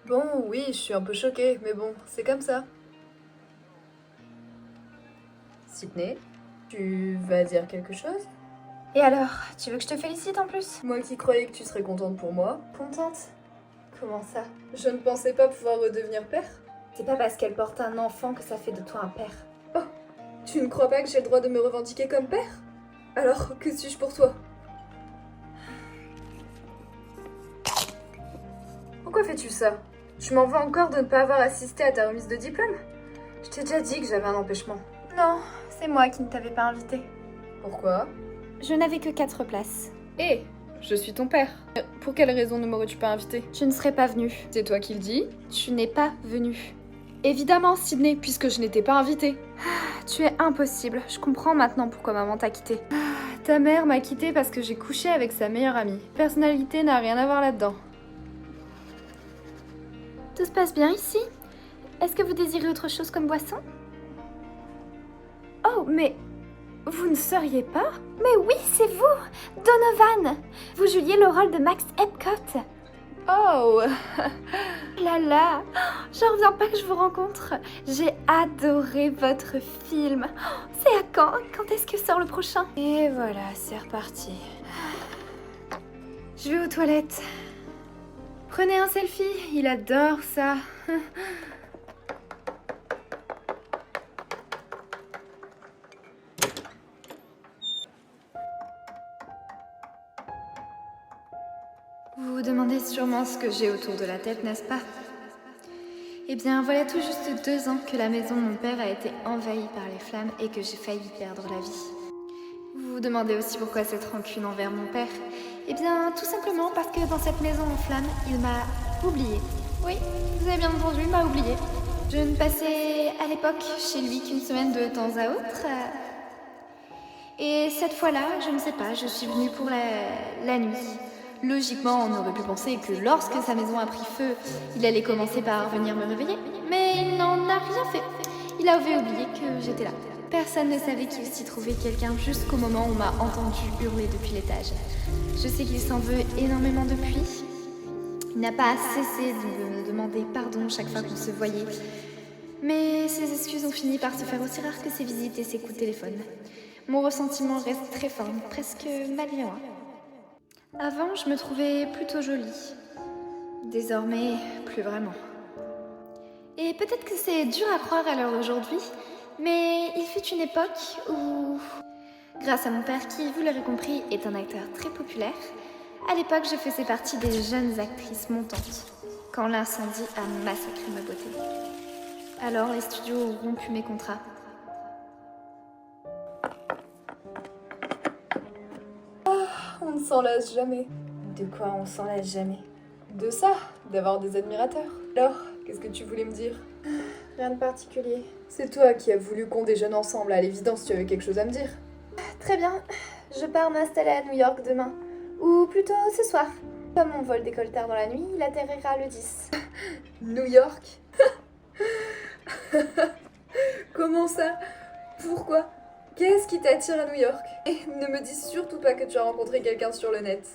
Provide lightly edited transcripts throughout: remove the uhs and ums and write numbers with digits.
Bon, oui, je suis un peu choquée, mais bon, c'est comme ça. Sydney, tu vas dire quelque chose? Et alors, tu veux que je te félicite en plus? Moi qui croyais que tu serais contente pour moi. Contente? Comment ça? Je ne pensais pas pouvoir redevenir père. C'est pas parce qu'elle porte un enfant que ça fait de toi un père. Oh, tu ne crois pas que j'ai le droit de me revendiquer comme père? Alors, que suis-je pour toi? Pourquoi fais-tu ça? Tu m'en veux encore de ne pas avoir assisté à ta remise de diplôme? Je t'ai déjà dit que j'avais un empêchement. Non, c'est moi qui ne t'avais pas invité. Pourquoi? Je n'avais que 4 places. Hé, je suis ton père. Pour quelle raison ne m'aurais-tu pas invité? Tu ne serais pas venue. C'est toi qui le dis? Tu n'es pas venue. Évidemment, Sydney, puisque je n'étais pas invitée. Tu es impossible. Je comprends maintenant pourquoi maman t'a quitté. Ta mère m'a quittée parce que j'ai couché avec sa meilleure amie. Personnalité n'a rien à voir là-dedans. Tout se passe bien ici? Est-ce que vous désirez autre chose comme boisson? Oh, mais vous ne seriez pas? Mais oui, c'est vous, Donovan. Vous jouiez le rôle de Max Epcot. Oh! Là là, j'en reviens pas que je vous rencontre. J'ai adoré votre film. C'est à quand? Quand est-ce que sort le prochain? Et voilà, c'est reparti. Je vais aux toilettes. Prenez un selfie, il adore ça. Vous vous demandez sûrement ce que j'ai autour de la tête, n'est-ce pas? Eh bien, voilà tout juste 2 ans que la maison de mon père a été envahie par les flammes et que j'ai failli perdre la vie. Vous vous demandez aussi pourquoi cette rancune envers mon père? Eh bien, tout simplement parce que dans cette maison en flammes, il m'a oublié. Oui, vous avez bien entendu, il m'a oublié. Je ne passais à l'époque chez lui qu'une semaine de temps à autre. Et cette fois-là, je ne sais pas, je suis venue pour la nuit. Logiquement, on aurait pu penser que lorsque sa maison a pris feu, il allait commencer par venir me réveiller. Mais il n'en a rien fait. Il avait oublié que j'étais là. Personne ne savait qu'il s'y trouvait quelqu'un jusqu'au moment où on m'a entendu hurler depuis l'étage. Je sais qu'il s'en veut énormément depuis. Il n'a pas cessé de me demander pardon chaque fois qu'on se voyait. Mais ses excuses ont fini par se faire aussi rares que ses visites et ses coups de téléphone. Mon ressentiment reste très fort, presque malgré Avant, je me trouvais plutôt jolie. Désormais, plus vraiment. Et peut-être que c'est dur à croire à l'heure d'aujourd'hui, mais il fut une époque où, grâce à mon père qui, vous l'aurez compris, est un acteur très populaire, à l'époque je faisais partie des jeunes actrices montantes, quand l'incendie a massacré ma beauté. Alors les studios ont rompu mes contrats. On ne s'en lasse jamais. De quoi on s'en lasse jamais? De ça, d'avoir des admirateurs. Alors, qu'est-ce que tu voulais me dire? Rien de particulier. C'est toi qui as voulu qu'on déjeune ensemble, à l'évidence tu avais quelque chose à me dire. Très bien, je pars m'installer à New York demain. Ou plutôt ce soir. Comme mon vol décolle tard dans la nuit, il atterrira le 10. New York? Comment ça? Pourquoi? Qu'est-ce qui t'attire à New York? Et ne me dis surtout pas que tu as rencontré quelqu'un sur le net.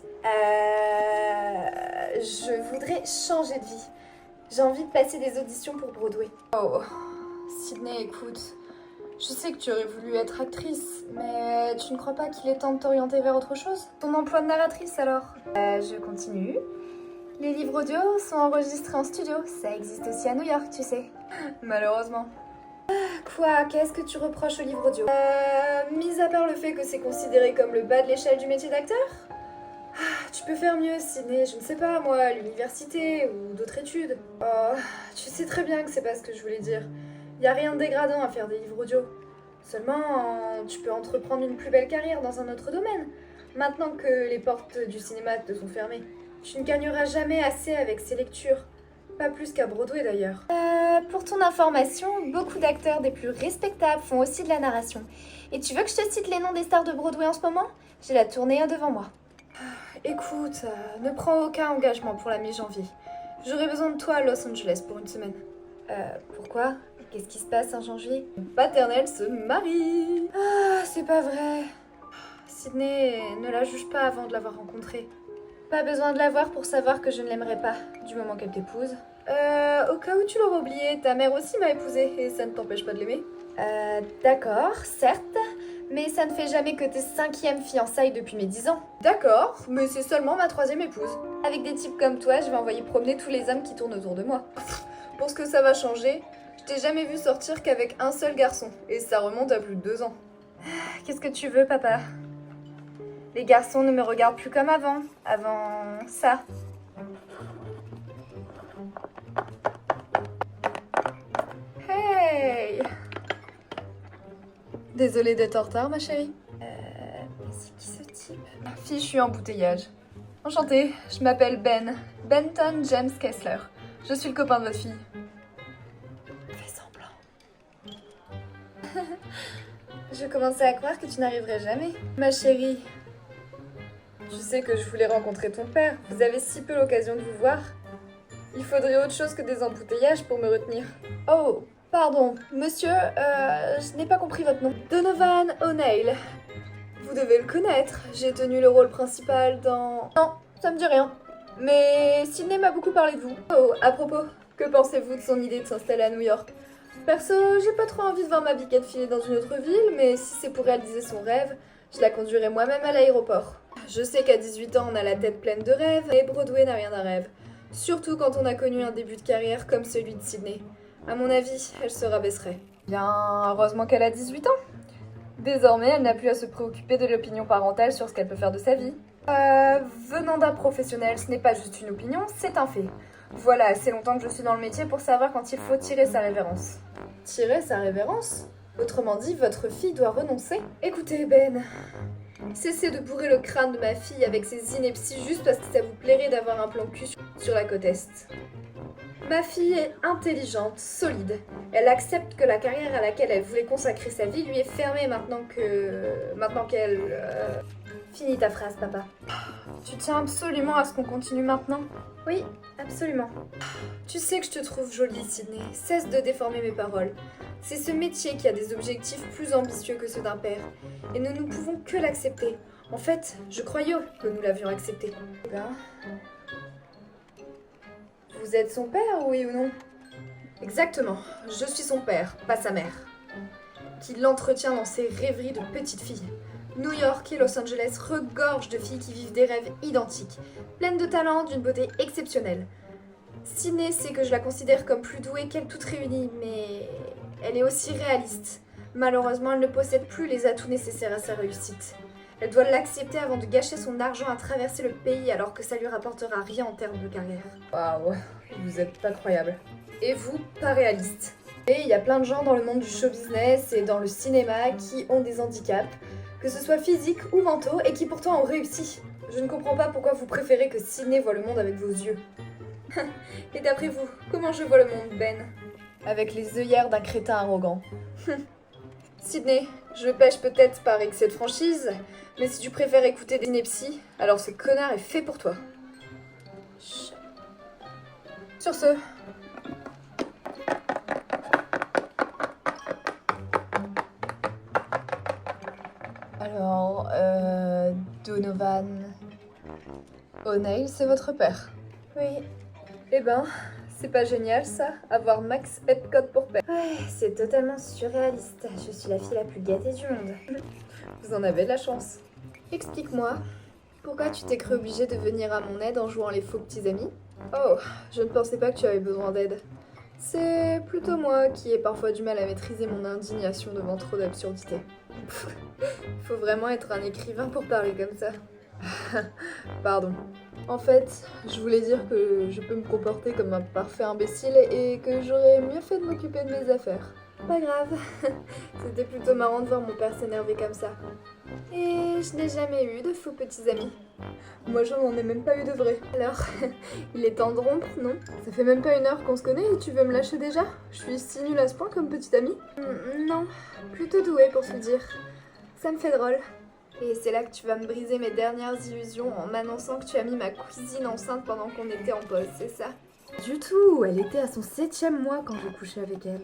Je voudrais changer de vie. J'ai envie de passer des auditions pour Broadway. Oh, Sydney, écoute. Je sais que tu aurais voulu être actrice, mais tu ne crois pas qu'il est temps de t'orienter vers autre chose? Ton emploi de narratrice alors? Je continue. Les livres audio sont enregistrés en studio. Ça existe aussi à New York, tu sais. Malheureusement. Quoi? Qu'est-ce que tu reproches aux livres audio? Mis à part le fait que c'est considéré comme le bas de l'échelle du métier d'acteur? Tu peux faire mieux, Sydney, je ne sais pas, moi, à l'université ou d'autres études. Oh, tu sais très bien que c'est pas ce que je voulais dire. Y a rien de dégradant à faire des livres audio. Seulement, tu peux entreprendre une plus belle carrière dans un autre domaine. Maintenant que les portes du cinéma te sont fermées. Tu ne gagneras jamais assez avec ces lectures. Pas plus qu'à Broadway d'ailleurs. Pour ton information, beaucoup d'acteurs des plus respectables font aussi de la narration. Et tu veux que je te cite les noms des stars de Broadway en ce moment? J'ai la tournée devant moi. Écoute, ne prends aucun engagement pour la mi-janvier. J'aurai besoin de toi à Los Angeles pour une semaine. Pourquoi? Qu'est-ce qui se passe en janvier? Mon paternel se marie. Ah, c'est pas vrai. Sydney, ne la juge pas avant de l'avoir rencontrée. Pas besoin de la voir pour savoir que je ne l'aimerais pas, du moment qu'elle t'épouse. Au cas où tu l'aurais oublié, ta mère aussi m'a épousée et ça ne t'empêche pas de l'aimer. D'accord, certes, mais ça ne fait jamais que tes 5e fiançailles depuis mes 10 ans. D'accord, mais c'est seulement ma 3e épouse. Avec des types comme toi, je vais envoyer promener tous les hommes qui tournent autour de moi. Pour ce que ça va changer, je t'ai jamais vu sortir qu'avec un seul garçon, et ça remonte à plus de 2 ans. Qu'est-ce que tu veux, papa? Les garçons ne me regardent plus comme avant ça. Hey! Désolée d'être en retard, ma chérie. Mais c'est qui ce type? Fichu embouteillage. Enchantée, je m'appelle Ben. Benton James Kessler. Je suis le copain de votre fille. Fais semblant. Je commençais à croire que tu n'arriverais jamais. Ma chérie, je sais que je voulais rencontrer ton père. Vous avez si peu l'occasion de vous voir. Il faudrait autre chose que des embouteillages pour me retenir. Oh, pardon, monsieur, je n'ai pas compris votre nom. Donovan O'Neill. Vous devez le connaître. J'ai tenu le rôle principal dans... Non, ça me dit rien. Mais Sydney m'a beaucoup parlé de vous. Oh, à propos, que pensez-vous de son idée de s'installer à New York? Perso, j'ai pas trop envie de voir ma biquette filer dans une autre ville, mais si c'est pour réaliser son rêve, je la conduirai moi-même à l'aéroport. Je sais qu'à 18 ans, on a la tête pleine de rêves, mais Broadway n'a rien d'un rêve. Surtout quand on a connu un début de carrière comme celui de Sydney. À mon avis, elle se rabaisserait. Bien, heureusement qu'elle a 18 ans. Désormais, elle n'a plus à se préoccuper de l'opinion parentale sur ce qu'elle peut faire de sa vie. Venant d'un professionnel, ce n'est pas juste une opinion, c'est un fait. Voilà assez longtemps que je suis dans le métier pour savoir quand il faut tirer sa révérence. Tirer sa révérence? Autrement dit, votre fille doit renoncer? Écoutez, Ben, cessez de bourrer le crâne de ma fille avec ses inepties juste parce que ça vous plairait d'avoir un plan cul sur la côte Est. Ma fille est intelligente, solide. Elle accepte que la carrière à laquelle elle voulait consacrer sa vie lui est fermée maintenant qu'elle... Finis ta phrase, papa. Tu tiens absolument à ce qu'on continue maintenant? Oui, absolument. Tu sais que je te trouve jolie, Sydney. Cesse de déformer mes paroles. C'est ce métier qui a des objectifs plus ambitieux que ceux d'un père. Et nous ne pouvons que l'accepter. En fait, je croyais que nous l'avions accepté. Ben... Vous êtes son père, oui ou non? Exactement. Je suis son père, pas sa mère. Qui l'entretient dans ses rêveries de petite fille. New York et Los Angeles regorgent de filles qui vivent des rêves identiques, pleines de talent, d'une beauté exceptionnelle. Sydney sait que je la considère comme plus douée qu'elle toute réunie, mais elle est aussi réaliste. Malheureusement, elle ne possède plus les atouts nécessaires à sa réussite. Elle doit l'accepter avant de gâcher son argent à traverser le pays alors que ça lui rapportera rien en termes de carrière. Waouh, vous êtes pas croyable. Et vous, pas réaliste. Et il y a plein de gens dans le monde du show business et dans le cinéma qui ont des handicaps, que ce soit physiques ou mentaux, et qui pourtant ont réussi. Je ne comprends pas pourquoi vous préférez que Sydney voit le monde avec vos yeux. Et d'après vous, comment je vois le monde, Ben? Avec les œillères d'un crétin arrogant. Sydney, je pêche peut-être par excès de franchise, mais si tu préfères écouter des inepties, alors ce connard est fait pour toi. Chut. Sur ce... Alors, Donovan O'Neill, c'est votre père? Oui. Eh ben, c'est pas génial ça, avoir Max Epcot pour père. Ouais, c'est totalement surréaliste. Je suis la fille la plus gâtée du monde. Vous en avez de la chance. Explique-moi, pourquoi tu t'es cru obligée de venir à mon aide en jouant les faux petits amis? Oh, je ne pensais pas que tu avais besoin d'aide. C'est plutôt moi qui ai parfois du mal à maîtriser mon indignation devant trop d'absurdités. Faut vraiment être un écrivain pour parler comme ça. Pardon. En fait, je voulais dire que je peux me comporter comme un parfait imbécile et que j'aurais mieux fait de m'occuper de mes affaires. Pas grave. C'était plutôt marrant de voir mon père s'énerver comme ça. Et je n'ai jamais eu de faux petits amis. Moi, je n'en ai même pas eu de vrais. Alors, il est temps de rompre, non? Ça fait même pas 1 heure qu'on se connaît et tu veux me lâcher déjà? Je suis si nulle à ce point comme petite amie? Non, plutôt douée pour se dire. Ça me fait drôle. Et c'est là que tu vas me briser mes dernières illusions en m'annonçant que tu as mis ma cousine enceinte pendant qu'on était en pause, c'est ça? Du tout, elle était à son 7e mois quand j'ai couché avec elle.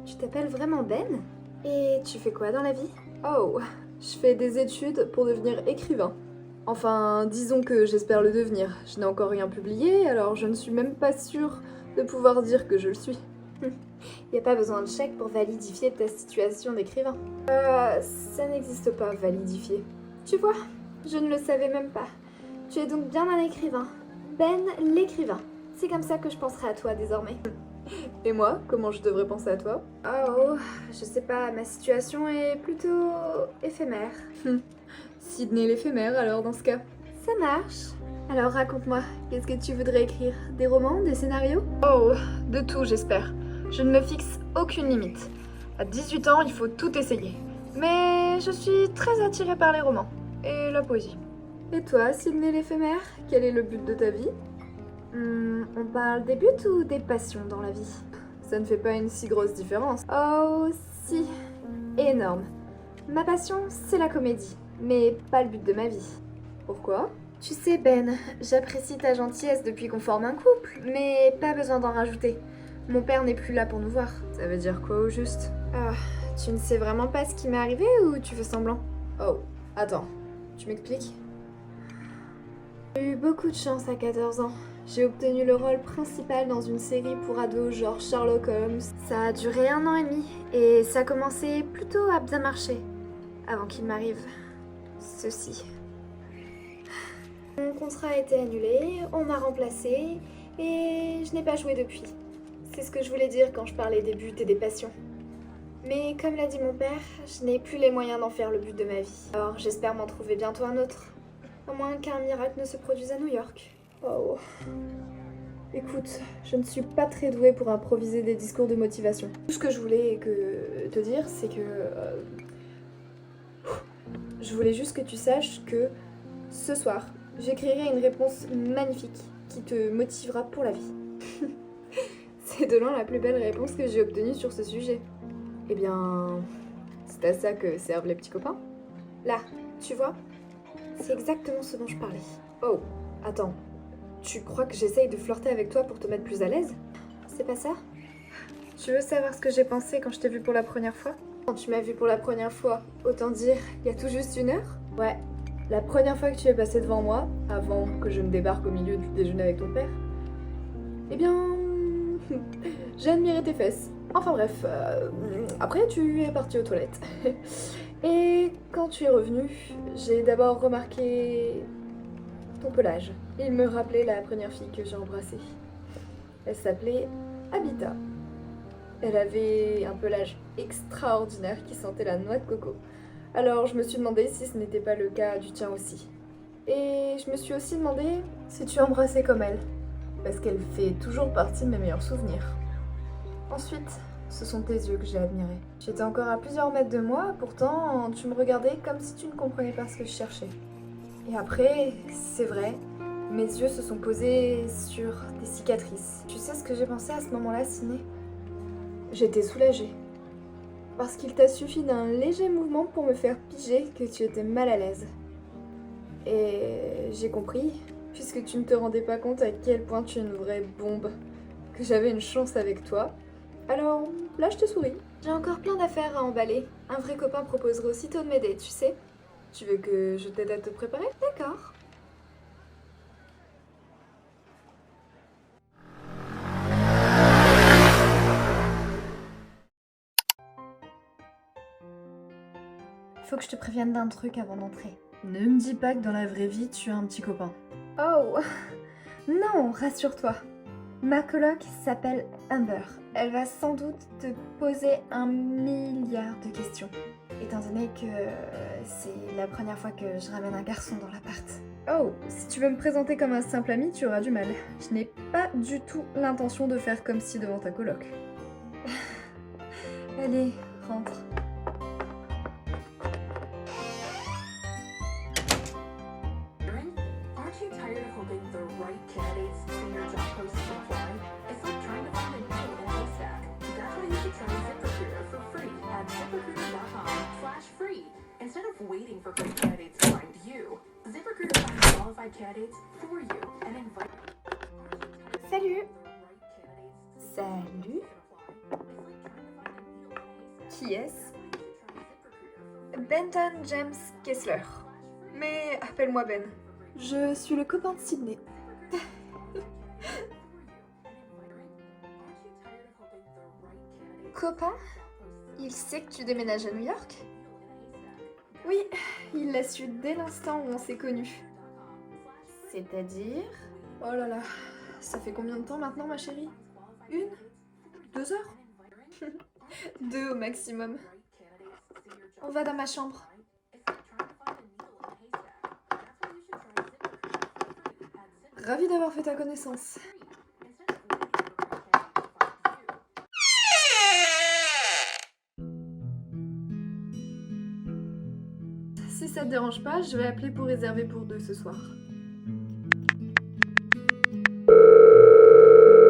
Tu t'appelles vraiment Ben? Et tu fais quoi dans la vie? Oh, je fais des études pour devenir écrivain. Enfin, disons que j'espère le devenir. Je n'ai encore rien publié, alors je ne suis même pas sûre de pouvoir dire que je le suis. Y a pas besoin de chèque pour validifier ta situation d'écrivain. Ça n'existe pas, validifier. Tu vois, je ne le savais même pas. Tu es donc bien un écrivain. Ben l'écrivain. C'est comme ça que je penserai à toi désormais. Et moi, comment je devrais penser à toi? Oh, je sais pas, ma situation est plutôt éphémère. Sydney l'éphémère alors dans ce cas. Ça marche. Alors raconte-moi, qu'est-ce que tu voudrais écrire? Des romans, des scénarios? Oh, de tout j'espère. Je ne me fixe aucune limite. À 18 ans, il faut tout essayer. Mais je suis très attirée par les romans et la poésie. Et toi, Sydney l'éphémère, quel est le but de ta vie? On parle des buts ou des passions dans la vie? Ça ne fait pas une si grosse différence. Oh, si. Énorme. Ma passion, c'est la comédie, mais pas le but de ma vie. Pourquoi? Tu sais, Ben, j'apprécie ta gentillesse depuis qu'on forme un couple, mais pas besoin d'en rajouter. Mon père n'est plus là pour nous voir. Ça veut dire quoi au juste? Ah, tu ne sais vraiment pas ce qui m'est arrivé ou tu fais semblant? Oh, attends, tu m'expliques? J'ai eu beaucoup de chance à 14 ans. J'ai obtenu le rôle principal dans une série pour ados genre Sherlock Holmes. Ça a duré 1 an et demi et ça a commencé plutôt à bien marcher avant qu'il m'arrive ceci. Mon contrat a été annulé, on m'a remplacé et je n'ai pas joué depuis. C'est ce que je voulais dire quand je parlais des buts et des passions. Mais comme l'a dit mon père, je n'ai plus les moyens d'en faire le but de ma vie. Alors j'espère m'en trouver bientôt un autre. À moins qu'un miracle ne se produise à New York. Oh. Écoute, je ne suis pas très douée pour improviser des discours de motivation. Tout ce que je voulais te dire, c'est que... je voulais juste que tu saches que ce soir, j'écrirai une réponse magnifique qui te motivera pour la vie. C'est de loin la plus belle réponse que j'ai obtenue sur ce sujet. Eh bien, c'est à ça que servent les petits copains. Là, tu vois, c'est exactement ce dont je parlais. Oh, attends. Tu crois que j'essaye de flirter avec toi pour te mettre plus à l'aise? C'est pas ça? Tu veux savoir ce que j'ai pensé quand je t'ai vu pour la première fois? Quand tu m'as vu pour la première fois, autant dire, il y a tout juste 1 heure? Ouais, la première fois que tu es passé devant moi, avant que je ne débarque au milieu du déjeuner avec ton père, eh bien, j'ai admiré tes fesses. Enfin bref, après tu es parti aux toilettes. Et quand tu es revenu, j'ai d'abord remarqué ton pelage. Il me rappelait la première fille que j'ai embrassée. Elle s'appelait Abita. Elle avait un pelage extraordinaire qui sentait la noix de coco. Alors je me suis demandé si ce n'était pas le cas du tien aussi. Et je me suis aussi demandé si tu embrassais comme elle, parce qu'elle fait toujours partie de mes meilleurs souvenirs. Ensuite, ce sont tes yeux que j'ai admirés. J'étais encore à plusieurs mètres de moi, pourtant tu me regardais comme si tu ne comprenais pas ce que je cherchais. Et après, c'est vrai, mes yeux se sont posés sur tes cicatrices. Tu sais ce que j'ai pensé à ce moment-là, Ciné? J'étais soulagée. Parce qu'il t'a suffi d'un léger mouvement pour me faire piger que tu étais mal à l'aise. Et j'ai compris, puisque tu ne te rendais pas compte à quel point tu es une vraie bombe, que j'avais une chance avec toi. Alors là, je te souris. J'ai encore plein d'affaires à emballer. Un vrai copain proposerait aussitôt de m'aider, tu sais. Tu veux que je t'aide à te préparer? D'accord. Faut que je te prévienne d'un truc avant d'entrer. Ne me dis pas que dans la vraie vie, tu as un petit copain. Oh non, rassure-toi. Ma coloc s'appelle Amber. Elle va sans doute te poser 1 milliard de questions. Étant donné que c'est la première fois que je ramène un garçon dans l'appart. Oh, si tu veux me présenter comme un simple ami, tu auras du mal. Je n'ai pas du tout l'intention de faire comme si devant ta coloc. Allez, rentre. Aren't you tired of hoping the right candidates see your job posting apply? It's like trying to find a needle in a haystack. That's why you should try ZipRecruiter for free at ZipRecruiter.com/free. Instead of waiting for great candidates to find you, ZipRecruiter finds qualified candidates for you and invite. Salut. Salut. Qui est-ce? Benton James Kessler. Mais appelle-moi Ben. Je suis le copain de Sydney. Copain? Il sait que tu déménages à New York? Oui, il l'a su dès l'instant où on s'est connus. C'est-à-dire? Oh là là, ça fait combien de temps maintenant ma chérie? 1? 2 heures? 2 au maximum. On va dans ma chambre. Ravie d'avoir fait ta connaissance. Si ça te dérange pas, je vais appeler pour réserver pour 2 ce soir.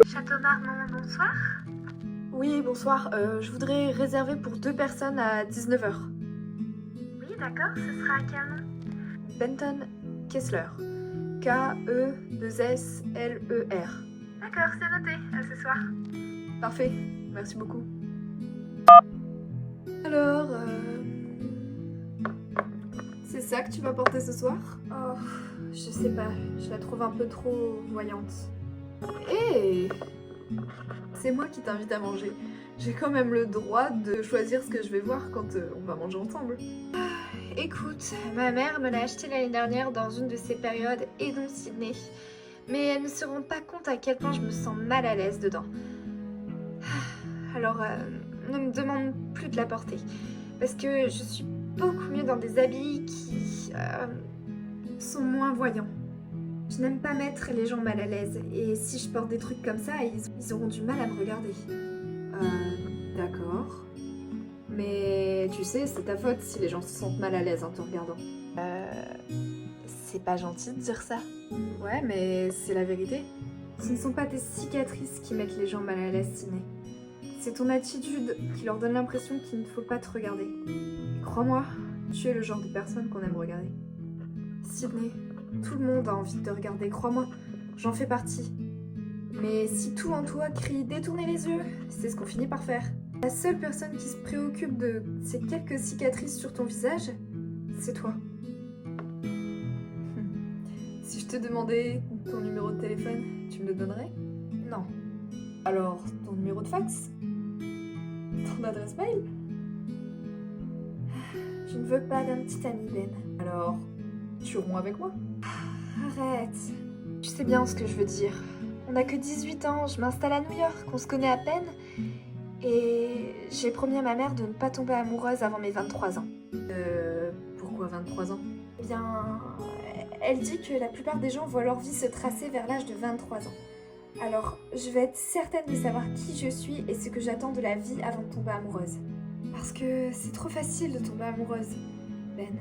Château Marmont, bonsoir. Oui, bonsoir. Je voudrais réserver pour 2 personnes à 19h. Oui, d'accord, ce sera à quel nom? Benton Kessler. K-E-2-S-L-E-R. D'accord, c'est noté, à ce soir. Parfait, merci beaucoup. Alors, c'est ça que tu vas porter ce soir? Oh, je sais pas, je la trouve un peu trop voyante. Hé! C'est moi qui t'invite à manger. J'ai quand même le droit de choisir ce que je vais voir quand on va manger ensemble. Écoute, ma mère me l'a acheté l'année dernière dans une de ces périodes Aidons Sydney. Mais elle ne se rend pas compte à quel point je me sens mal à l'aise dedans. Alors, ne me demande plus de la porter. Parce que je suis beaucoup mieux dans des habits qui sont moins voyants. Je n'aime pas mettre les gens mal à l'aise. Et si je porte des trucs comme ça, ils auront du mal à me regarder. D'accord. Mais tu sais, c'est ta faute si les gens se sentent mal à l'aise en te regardant. C'est pas gentil de dire ça. Ouais, mais c'est la vérité. Ce ne sont pas tes cicatrices qui mettent les gens mal à l'aise, Sydney. C'est ton attitude qui leur donne l'impression qu'il ne faut pas te regarder. Et crois-moi, tu es le genre de personne qu'on aime regarder. Sydney, tout le monde a envie de te regarder, crois-moi, j'en fais partie. Mais si tout en toi crie détourner les yeux, c'est ce qu'on finit par faire. La seule personne qui se préoccupe de ces quelques cicatrices sur ton visage, c'est toi. Si je te demandais ton numéro de téléphone, tu me le donnerais? Non. Alors, ton numéro de fax? Ton adresse mail? Je ne veux pas d'un petit ami, Ben. Alors, tu romps avec moi? Arrête. Tu sais bien ce que je veux dire. On n'a que 18 ans, je m'installe à New York, on se connaît à peine. Et j'ai promis à ma mère de ne pas tomber amoureuse avant mes 23 ans. Pourquoi 23 ans? Eh bien, elle dit que la plupart des gens voient leur vie se tracer vers l'âge de 23 ans. Alors, je vais être certaine de savoir qui je suis et ce que j'attends de la vie avant de tomber amoureuse. Parce que c'est trop facile de tomber amoureuse, Ben.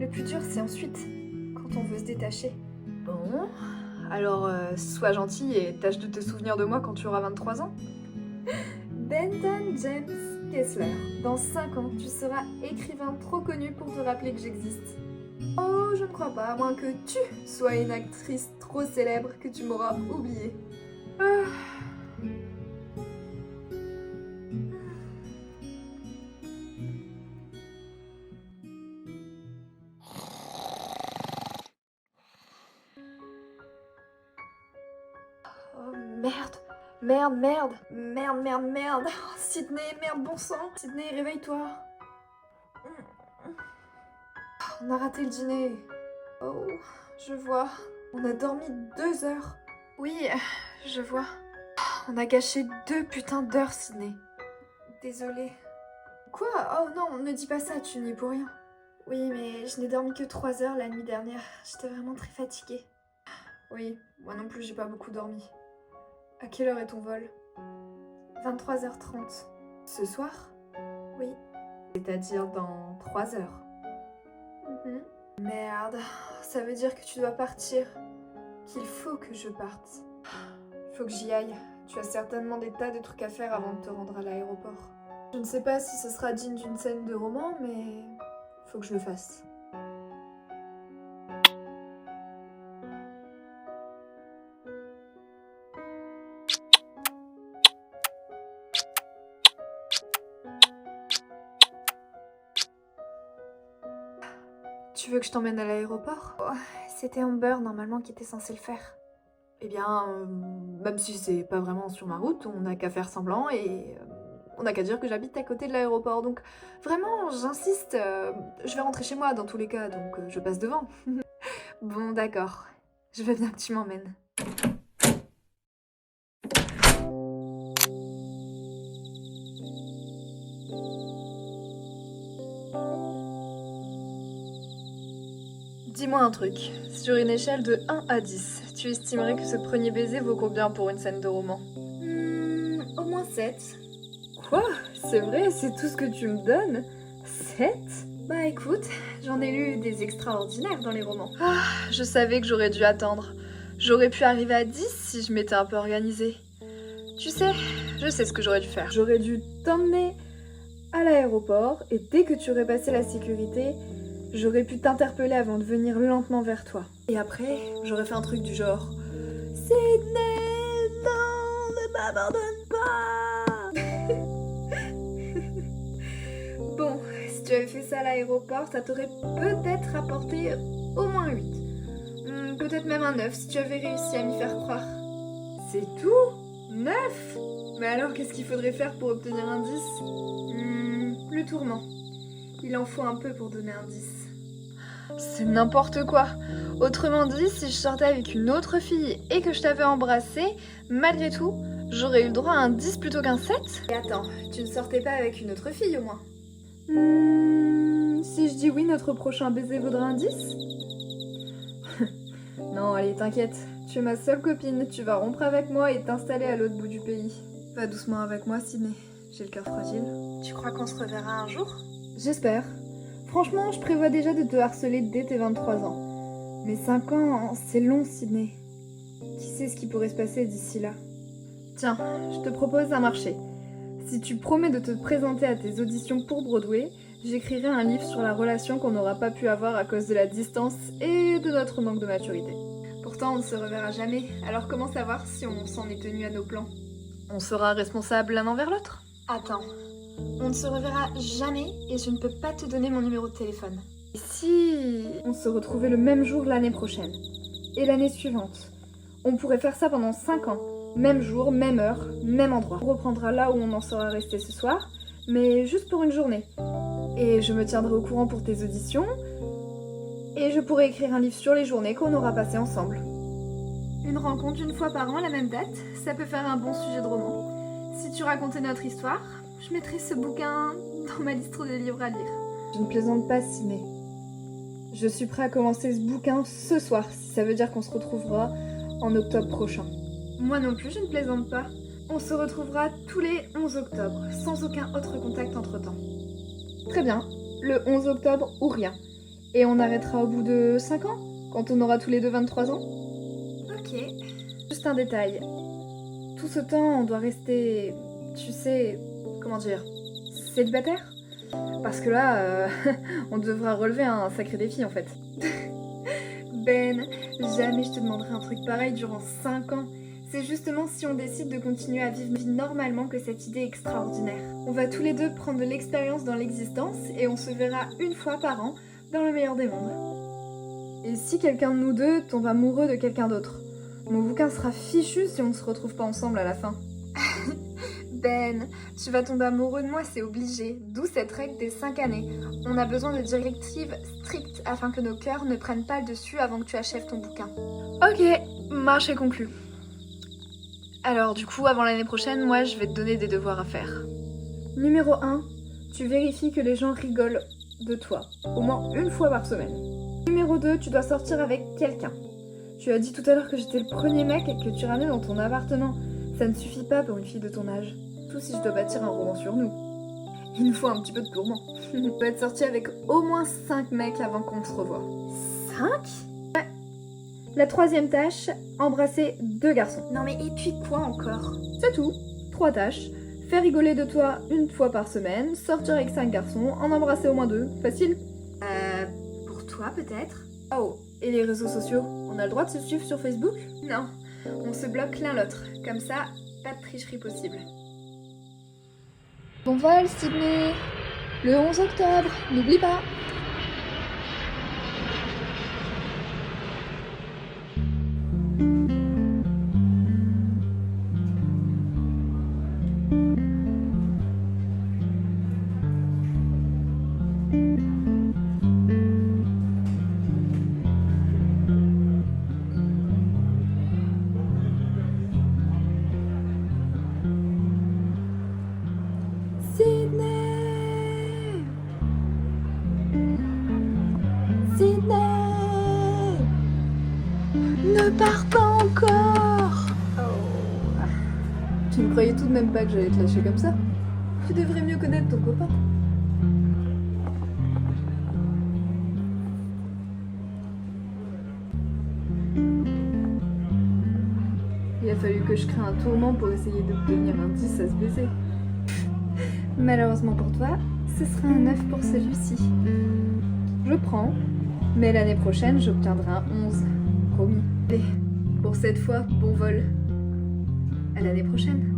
Le plus dur, c'est ensuite, quand on veut se détacher. Bon, alors sois gentil et tâche de te souvenir de moi quand tu auras 23 ans. Benton James Kessler. Dans 5 ans, tu seras écrivain trop connu pour te rappeler que j'existe. Oh, je ne crois pas, à moins que tu sois une actrice trop célèbre que tu m'auras oubliée. Ah. Oh merde, merde, merde, merde, merde, merde. Oh, Sydney, merde, bon sang. Sydney, réveille-toi. On a raté le dîner. Oh, je vois. On a dormi 2 heures. Oui, je vois. On a gâché 2 putains d'heures, Sydney. Désolée. Quoi? Oh non, ne dis pas ça, tu n'y es pour rien. Oui, mais je n'ai dormi que 3 heures la nuit dernière. J'étais vraiment très fatiguée. Oui, moi non plus, j'ai pas beaucoup dormi. À quelle heure est ton vol? 23h30. Ce soir? Oui. C'est-à-dire dans 3 heures. Merde, ça veut dire que tu dois partir. Qu'il faut que je parte. Il faut que j'y aille. Tu as certainement des tas de trucs à faire avant de te rendre à l'aéroport. Je ne sais pas si ce sera digne d'une scène de roman, mais il faut que je le fasse. Tu veux que je t'emmène à l'aéroport? Oh, c'était Amber normalement qui était censé le faire. Eh bien, même si c'est pas vraiment sur ma route, on n'a qu'à faire semblant et on n'a qu'à dire que j'habite à côté de l'aéroport. Donc vraiment, j'insiste, je vais rentrer chez moi dans tous les cas, donc je passe devant. Bon, d'accord. Je veux bien que tu m'emmènes. Dis-moi un truc. Sur une échelle de 1 à 10, tu estimerais que ce premier baiser vaut combien pour une scène de roman? Au moins 7. Quoi? C'est vrai, c'est tout ce que tu me donnes? 7? Bah écoute, j'en ai lu des extraordinaires dans les romans. Ah, je savais que j'aurais dû attendre. J'aurais pu arriver à 10 si je m'étais un peu organisée. Tu sais, je sais ce que j'aurais dû faire. J'aurais dû t'emmener à l'aéroport et dès que tu aurais passé la sécurité, j'aurais pu t'interpeller avant de venir lentement vers toi. Et après, j'aurais fait un truc du genre Sydney, non, ne m'abandonne pas. Bon, si tu avais fait ça à l'aéroport, ça t'aurait peut-être rapporté au moins 8. Peut-être même un 9 si tu avais réussi à m'y faire croire. C'est tout? 9? Mais alors qu'est-ce qu'il faudrait faire pour obtenir un 10? Le tourment. Il en faut un peu pour donner un 10. C'est n'importe quoi. Autrement dit, si je sortais avec une autre fille et que je t'avais embrassé, malgré tout, j'aurais eu le droit à un 10 plutôt qu'un 7? Et attends, tu ne sortais pas avec une autre fille au moins? Si je dis oui, notre prochain baiser vaudra un 10? Non, allez, t'inquiète. Tu es ma seule copine, tu vas rompre avec moi et t'installer à l'autre bout du pays. Va doucement avec moi, Sydney. J'ai le cœur fragile. Tu crois qu'on se reverra un jour? J'espère. Franchement, je prévois déjà de te harceler dès tes 23 ans. Mais 5 ans, c'est long, Sydney. Qui sait ce qui pourrait se passer d'ici là? Tiens, je te propose un marché. Si tu promets de te présenter à tes auditions pour Broadway, j'écrirai un livre sur la relation qu'on n'aura pas pu avoir à cause de la distance et de notre manque de maturité. Pourtant, on ne se reverra jamais, alors comment savoir si on s'en est tenu à nos plans? On sera responsables l'un envers l'autre? Attends, on ne se reverra jamais et je ne peux pas te donner mon numéro de téléphone. Et si on se retrouvait le même jour l'année prochaine? Et l'année suivante? On pourrait faire ça pendant 5 ans. Même jour, même heure, même endroit. On reprendra là où on en sera resté ce soir, mais juste pour une journée. Et je me tiendrai au courant pour tes auditions. Et je pourrai écrire un livre sur les journées qu'on aura passées ensemble. Une rencontre une fois par an à la même date, ça peut faire un bon sujet de roman. Si tu racontais notre histoire, je mettrais ce bouquin dans ma liste de livres à lire. Je ne plaisante pas, Sydney. Je suis prêt à commencer ce bouquin ce soir, si ça veut dire qu'on se retrouvera en octobre prochain. Moi non plus, je ne plaisante pas. On se retrouvera tous les 11 octobre, sans aucun autre contact entre-temps. Très bien, le 11 octobre ou rien. Et on arrêtera au bout de 5 ans, quand on aura tous les deux 23 ans? Ok. Juste un détail. Tout ce temps, on doit rester, tu sais, comment dire, célibataire? Parce que là, on devra relever un sacré défi en fait. Ben, jamais je te demanderai un truc pareil durant 5 ans. C'est justement si on décide de continuer à vivre normalement que cette idée est extraordinaire. On va tous les deux prendre de l'expérience dans l'existence et on se verra une fois par an dans le meilleur des mondes. Et si quelqu'un de nous deux tombe amoureux de quelqu'un d'autre? Mon bouquin sera fichu si on ne se retrouve pas ensemble à la fin. Ben, tu vas tomber amoureux de moi, c'est obligé. D'où cette règle des 5 années. On a besoin de directives strictes afin que nos cœurs ne prennent pas le dessus avant que tu achèves ton bouquin. Ok, marché conclu. Alors du coup, avant l'année prochaine, moi je vais te donner des devoirs à faire. Numéro 1, tu vérifies que les gens rigolent de toi, au moins une fois par semaine. Numéro 2, tu dois sortir avec quelqu'un. Tu as dit tout à l'heure que j'étais le premier mec et que tu ramenais dans ton appartement. Ça ne suffit pas pour une fille de ton âge. Tout si je dois bâtir un roman sur nous. Il nous faut un petit peu de tourment. On peut être sorti avec au moins 5 mecs avant qu'on se revoie. 5? Ouais. La troisième tâche, embrasser 2 garçons. Non mais et puis quoi encore? C'est tout. 3 tâches. Faire rigoler de toi une fois par semaine, sortir avec 5 garçons, en embrasser au moins 2. Facile? Pour toi peut-être? Oh, et les réseaux sociaux? On a le droit de se suivre sur Facebook? Non, on se bloque l'un l'autre. Comme ça, pas de tricherie possible. Bon vol, Sydney! Le 11 octobre, n'oublie pas! Sydney! Sydney! Ne pars pas encore! Oh. Tu ne croyais tout de même pas que j'allais te lâcher comme ça? Tu devrais mieux connaître ton copain. Il a fallu que je crée un tourment pour essayer d'obtenir un 10 à ce baiser. Malheureusement pour toi, ce sera un 9 pour celui-ci. Je prends, mais l'année prochaine, j'obtiendrai un 11. Promis. Allez, pour cette fois, bon vol. À l'année prochaine.